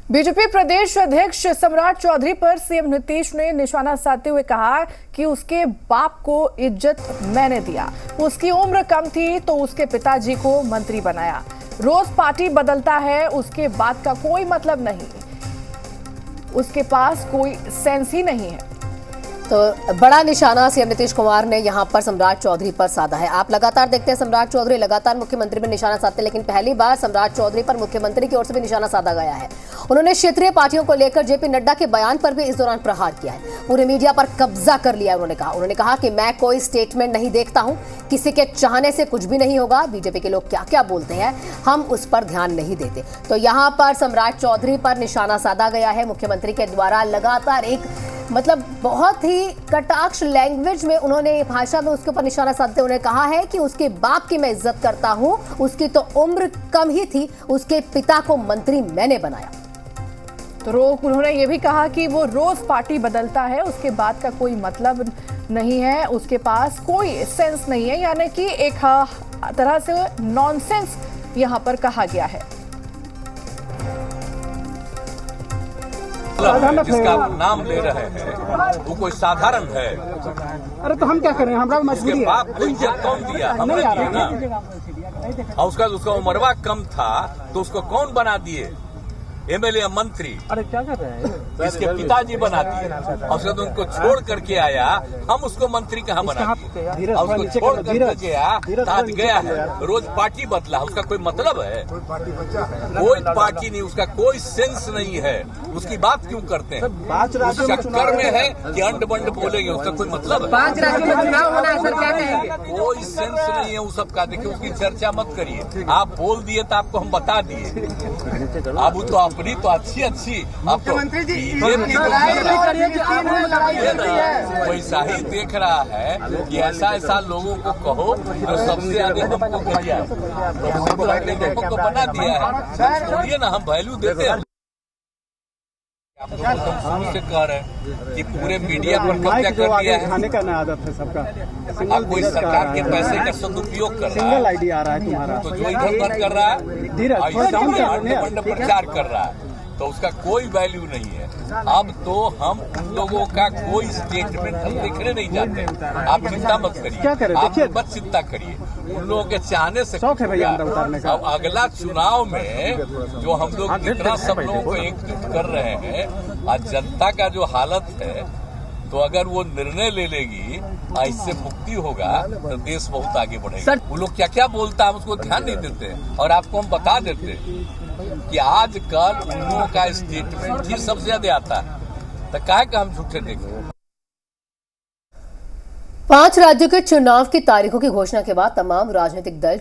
BJP प्रदेश अध्यक्ष सम्राट चौधरी पर सीएम नीतीश ने निशाना साधते हुए कहा कि उसके बाप को इज्जत मैंने दिया, उसकी उम्र कम थी तो उसके पिताजी को मंत्री बनाया। रोज पार्टी बदलता है, उसके बात का कोई मतलब नहीं, उसके पास कोई सेंस ही नहीं है। तो बड़ा निशाना सीएम नीतीश कुमार ने यहां पर सम्राट चौधरी पर साधा है। आप लगातार देखते हैं सम्राट चौधरी लगातार मुख्यमंत्री पर निशाना साधते हैं, लेकिन पहली बार सम्राट चौधरी पर मुख्यमंत्री की ओर से भी निशाना साधा गया है। उन्होंने क्षेत्रीय पार्टियों को लेकर जेपी नड्डा के बयान पर भी इस दौरान प्रहार किया है। पूरे मीडिया पर कब्जा कर लिया उन्होंने कहा कि मैं कोई स्टेटमेंट नहीं देखता हूं, किसी के चाहने से कुछ भी नहीं होगा। बीजेपी के लोग क्या क्या बोलते हैं हम उस पर ध्यान नहीं देते। तो यहां पर सम्राट चौधरी पर निशाना साधा गया है। मुख्यमंत्री के द्वारा लगातार एक बहुत ही कटाक्ष लैंग्वेज में उन्होंने भाषा में उसके ऊपर निशाना साधते उन्होंने कहा है कि उसके बाप की मैं इज्जत करता हूं, उसकी तो उम्र कम ही थी, उसके पिता को मंत्री मैंने बनाया। तो उन्होंने ये भी कहा कि वो रोज पार्टी बदलता है, उसके बात का कोई मतलब नहीं है, उसके पास कोई सेंस नहीं है, यानी कि एक तरह से नॉनसेंस यहां पर कहा गया है। जिसका नाम ले रहे हैं वो कोई साधारण है। अरे तो हम क्या करें, हमारा मजबूरी है। बाप को इज्जत कौन दिया? हमने दिया ना। और उसका उम्रवा कम था तो उसको कौन बना दिए? एमएलए मंत्री। अरे क्या कर रहे हैं? इसके पिताजी बना दिए और उसके उनको छोड़ करके आया, हम उसको मंत्री कहाँ बना दिए? और उसको छोड़ करके गया, आज गया है, रोज पार्टी बदला, उसका कोई मतलब है? कोई पार्टी नहीं, उसका कोई सेंस नहीं है। उसकी बात क्यों करते हैं? उसका कर्म है कि अंड बंड बोलेंगे, उसका कोई मतलब है? 5 राज्यों में चुनाव होना है सर, क्या कहेंगे? कोई सेंस नहीं है उस सबका। देखिए उसकी चर्चा मत करिए। आप बोल दिए तो आपको हम बता दिए। अब तो अपनी तो अच्छी मुख्यमंत्री जी वैसा ही देख रहा है कि ऐसा लोगों को कहो जो सबसे आगे हमको किया, तो बना दिया है। छोड़िए ना, हम वैल्यू देते हैं। आप लोग तो शुरू से कह रहे हैं कि पूरे मीडिया पर कब्जा कर दिया है। खाने का ना आदत है सबका। अब कोई सरकार के पैसे का सदुपयोग कर रहा है। सिंगल आईडी आ रहा है तुम्हारा, तो जो इधर उधर कर रहा है, प्रचार कर रहा है, तो उसका कोई वैल्यू नहीं है। अब तो हम उन लोगों का कोई स्टेटमेंट हम देखने नहीं जाते। आप चिंता मत करिए, आप मत चिंता करिए। उन लोगों के चाहने से शौक है भैया उतारने का। अब अगला चुनाव में जो हम लोग जितना सब लोगों को एकजुट कर रहे हैं और जनता का जो हालत है, तो अगर वो निर्णय ले लेगी, इससे मुक्ति होगा, तो देश बहुत आगे बढ़ेगा। वो लोग क्या क्या बोलता है हम उसको ध्यान नहीं देते, और आपको हम बता देते कि आजकल उन लोगों का स्टेटमेंट ही सबसे ज्यादा आता है। तो काहे का हम झूठे देखें? 5 राज्यों के चुनाव की तारीखों की घोषणा के बाद तमाम राजनीतिक दल